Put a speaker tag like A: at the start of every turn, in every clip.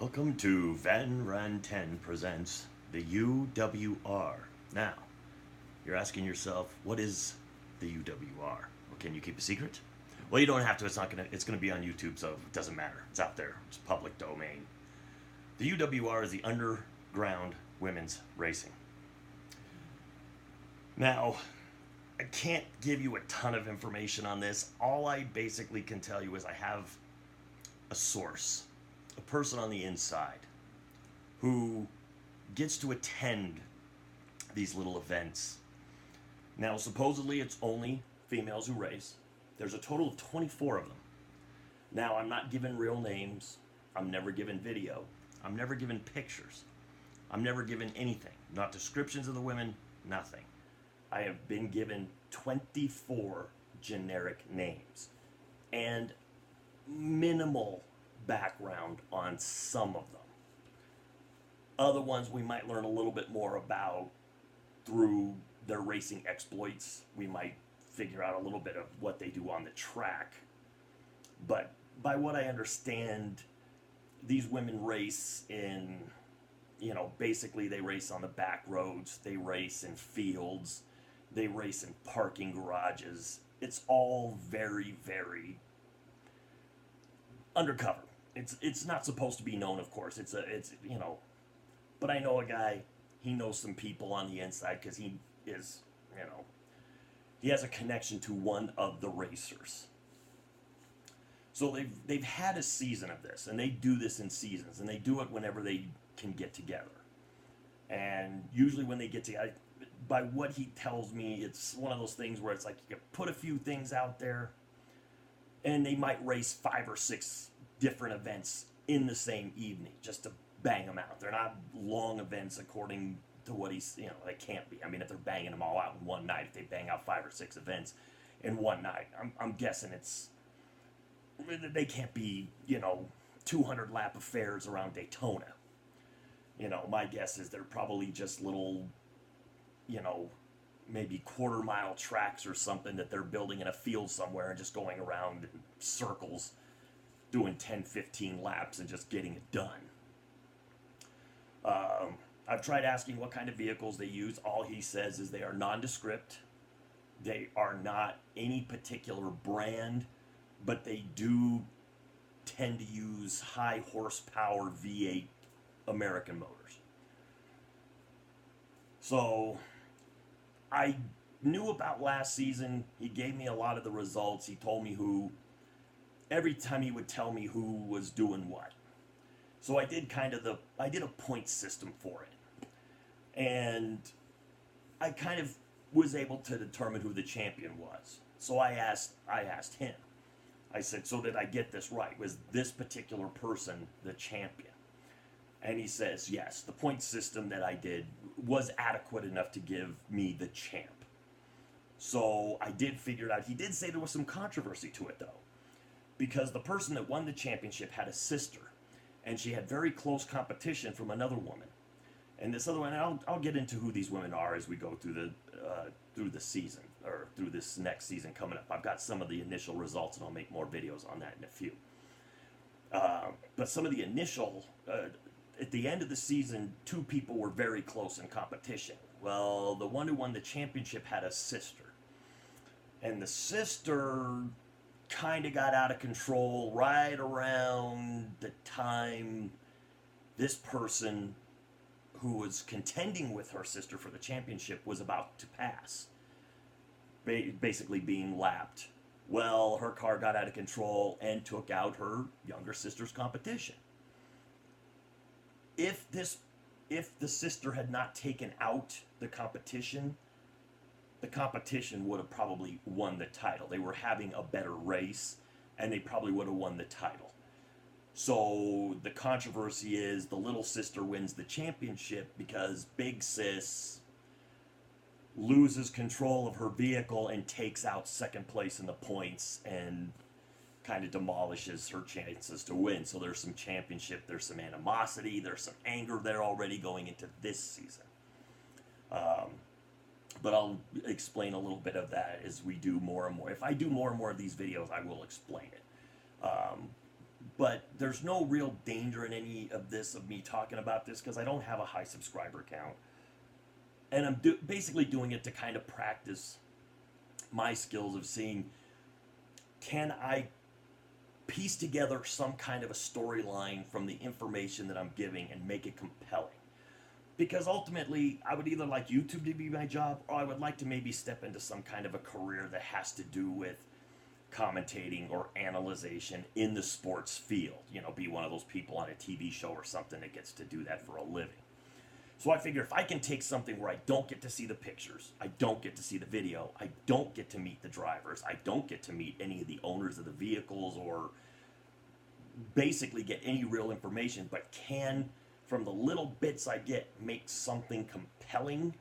A: Welcome to Van Ranten presents the UWR. Now, you're asking yourself, what is the UWR? Well, can you keep a secret? Well, you don't have to. It's gonna be on YouTube, so it doesn't matter. It's out there. It's public domain. The UWR is the Underground Women's Racing. Now, I can't give you a ton of information on this. All I basically can tell you is I have a source, a person on the inside who gets to attend these little events. Now, supposedly, it's only females who race. There's a total of 24 of them. Now, I'm not given real names. I'm never given video. I'm never given pictures. I'm never given anything. Not descriptions of the women, nothing. I have been given 24 generic names and minimal background on some of them. Other ones we might learn a little bit more about through their racing exploits. We might figure out a little bit of what they do on the track. But by what I understand, these women race in, basically they race on the back roads, they race in fields, they race in parking garages. It's all very, very undercover. It's not supposed to be known, of course. But I know a guy. He knows some people on the inside because he is, he has a connection to one of the racers. So they've had a season of this, and they do this in seasons, and they do it whenever they can get together. And usually when they get together, by what he tells me, it's one of those things where it's like you can put a few things out there, and they might race 5 or 6 different events in the same evening just to bang them out. They're not long events according to what he's, they can't be. I mean, if they're banging them all out in one night, if they bang out 5 or 6 events in one night, I'm guessing they can't be, 200 lap affairs around Daytona. My guess is they're probably just little, maybe quarter-mile tracks or something that they're building in a field somewhere and just going around in circles, doing 10, 15 laps and just getting it done. I've tried asking what kind of vehicles they use. All he says is they are nondescript. They are not any particular brand, but they do tend to use high horsepower V8 American motors. So I knew about last season. He gave me a lot of the results. He told me every time he would tell me who was doing what. So I did a point system for it. And I kind of was able to determine who the champion was. So I asked him. I said, so did I get this right? Was this particular person the champion? And he says, yes, the point system that I did was adequate enough to give me the champ. So I did figure it out. He did say there was some controversy to it, though, because the person that won the championship had a sister, and she had very close competition from another woman. And this other one, I'll get into who these women are as we go through the season, or through this next season coming up. I've got some of the initial results, and I'll make more videos on that in a few. But some of the initial, at the end of the season, 2 people were very close in competition. Well, the one who won the championship had a sister. And the sister kind of got out of control right around the time this person who was contending with her sister for the championship was about to pass, basically being lapped. Well, her car got out of control and took out her younger sister's competition. If the sister had not taken out the competition would have probably won the title. They were having a better race, and they probably would have won the title. So the controversy is the little sister wins the championship because Big Sis loses control of her vehicle and takes out second place in the points and kind of demolishes her chances to win. So there's some championship, there's some animosity, there's some anger there already going into this season. But I'll explain a little bit of that as we do more and more. If I do more and more of these videos, I will explain it. But there's no real danger in any of this, of me talking about this, because I don't have a high subscriber count. And I'm basically doing it to kind of practice my skills of seeing, can I piece together some kind of a storyline from the information that I'm giving and make it compelling. Because ultimately, I would either like YouTube to be my job, or I would like to maybe step into some kind of a career that has to do with commentating or analyzation in the sports field. You know, be one of those people on a TV show or something that gets to do that for a living. So I figure if I can take something where I don't get to see the pictures, I don't get to see the video, I don't get to meet the drivers, I don't get to meet any of the owners of the vehicles or basically get any real information, but can, from the little bits I get, make something compelling,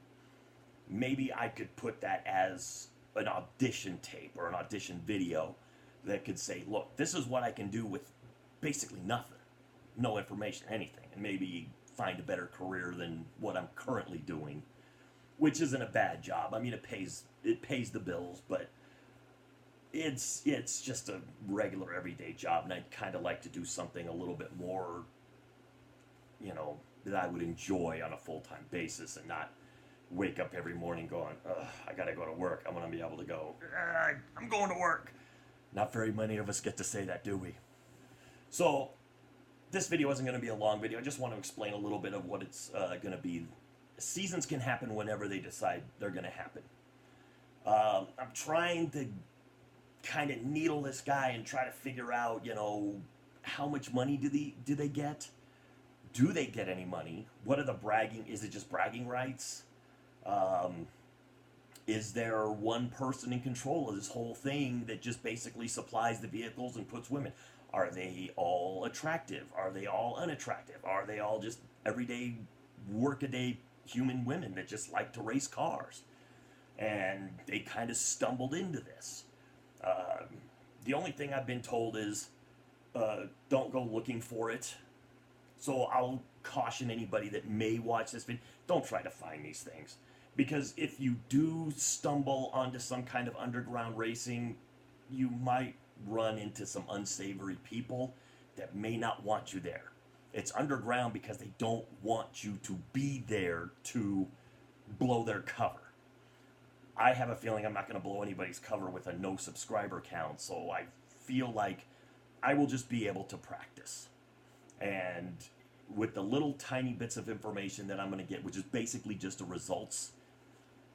A: maybe I could put that as an audition tape or an audition video that could say, look, this is what I can do with basically nothing, no information, anything, and maybe find a better career than what I'm currently doing, which isn't a bad job. I mean, it pays the bills, but it's just a regular everyday job, and I'd kind of like to do something a little bit more, you know, that I would enjoy on a full-time basis, and not wake up every morning going, ugh, I gotta go to work. I'm gonna be able to go, I'm going to work. Not very many of us get to say that, do we? So this video isn't going to be a long video. I just want to explain a little bit of what it's going to be. Seasons can happen whenever they decide they're going to happen. I'm trying to kind of needle this guy and try to figure out, you know, how much money do they get? Do they get any money? What are the bragging? Is it just bragging rights? Is there one person in control of this whole thing that just basically supplies the vehicles and puts women? Are they all attractive? Are they all unattractive? Are they all just everyday, workaday human women that just like to race cars? And they kind of stumbled into this. The only thing I've been told is don't go looking for it. So I'll caution anybody that may watch this video, don't try to find these things. Because if you do stumble onto some kind of underground racing, you might run into some unsavory people that may not want you there. It's underground because they don't want you to be there to blow their cover. I have a feeling I'm not going to blow anybody's cover with a no subscriber count, so I feel like I will just be able to practice. And with the little tiny bits of information that I'm going to get, which is basically just the results,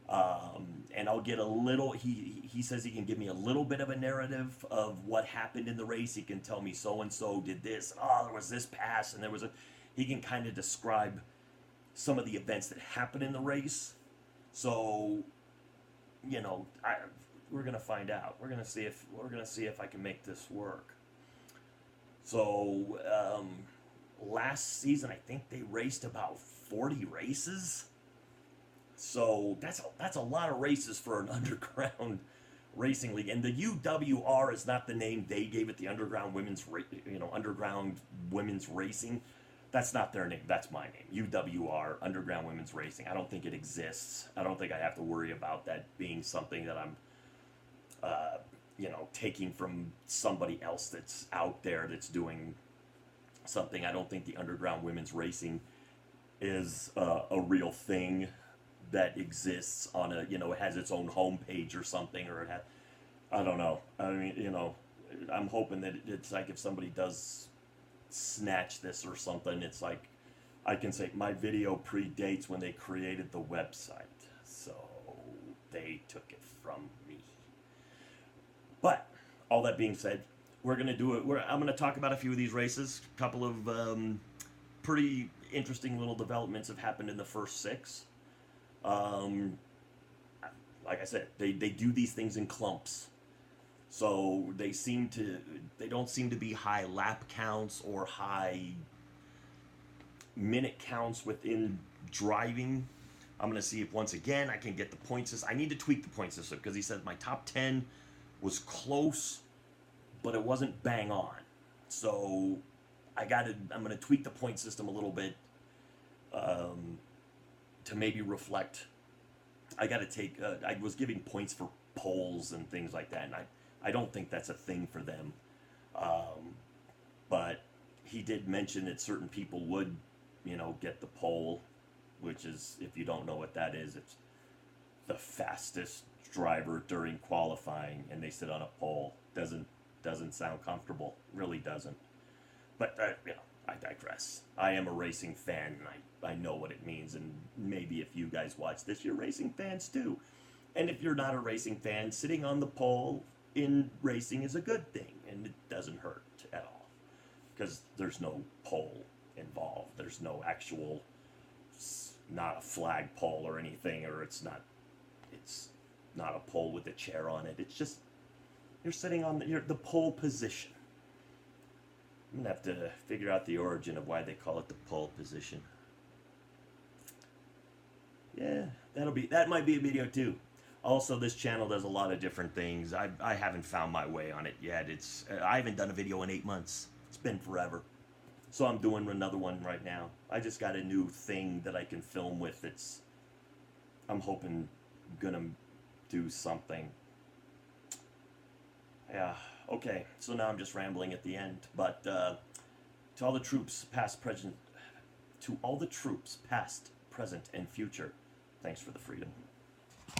A: and I'll get a little, he says he can give me a little bit of a narrative of what happened in the race. He can tell me so-and-so did this, there was this pass, and he can kind of describe some of the events that happened in the race. So, you know, we're going to find out. We're going to see if I can make this work. So, last season, I think they raced about 40 races. So that's a lot of races for an underground racing league. And the UWR is not the name they gave it, the underground underground women's racing. That's not their name. That's my name. UWR, Underground Women's Racing. I don't think it exists. I don't think I have to worry about that being something that I'm, taking from somebody else that's out there that's doing something. I don't think the Underground Women's Racing is a real thing that exists on it has its own homepage or something, or I don't know. I mean, I'm hoping that it's like if somebody does snatch this or something, it's like I can say my video predates when they created the website, so they took it from me. But all that being said, we're gonna do it. I'm gonna talk about a few of these races. A couple of pretty interesting little developments have happened in the first 6. Like I said, they do these things in clumps. So they don't seem to be high lap counts or high minute counts within driving. I'm going to see if once again I can get the point system. I need to tweak the point system because he said my top 10 was close, but it wasn't bang on. So I'm going to tweak the point system a little bit to maybe reflect. I got to take, I was giving points for polls and things like that, and I don't think that's a thing for them. But he did mention that certain people would, get the pole, which is, if you don't know what that is, it's the fastest driver during qualifying, and they sit on a pole. Doesn't sound comfortable. Really doesn't. But I digress. I am a racing fan, and I know what it means. And maybe if you guys watch this, you're racing fans too. And if you're not a racing fan, sitting on the pole in racing is a good thing, and it doesn't hurt at all, because there's no pole involved. There's no actual, not a flag pole or anything, or it's not a pole with a chair on it. It's just, you're sitting on the pole position. I'm gonna have to figure out the origin of why they call it the pole position. Yeah, that might be a video too. Also, this channel does a lot of different things. I haven't found my way on it yet. I haven't done a video in 8 months. It's been forever. So I'm doing another one right now. I just got a new thing that I can film with. I'm hoping gonna do something. Yeah, okay. So now I'm just rambling at the end. But to all the troops past, present, and future, thanks for the freedom.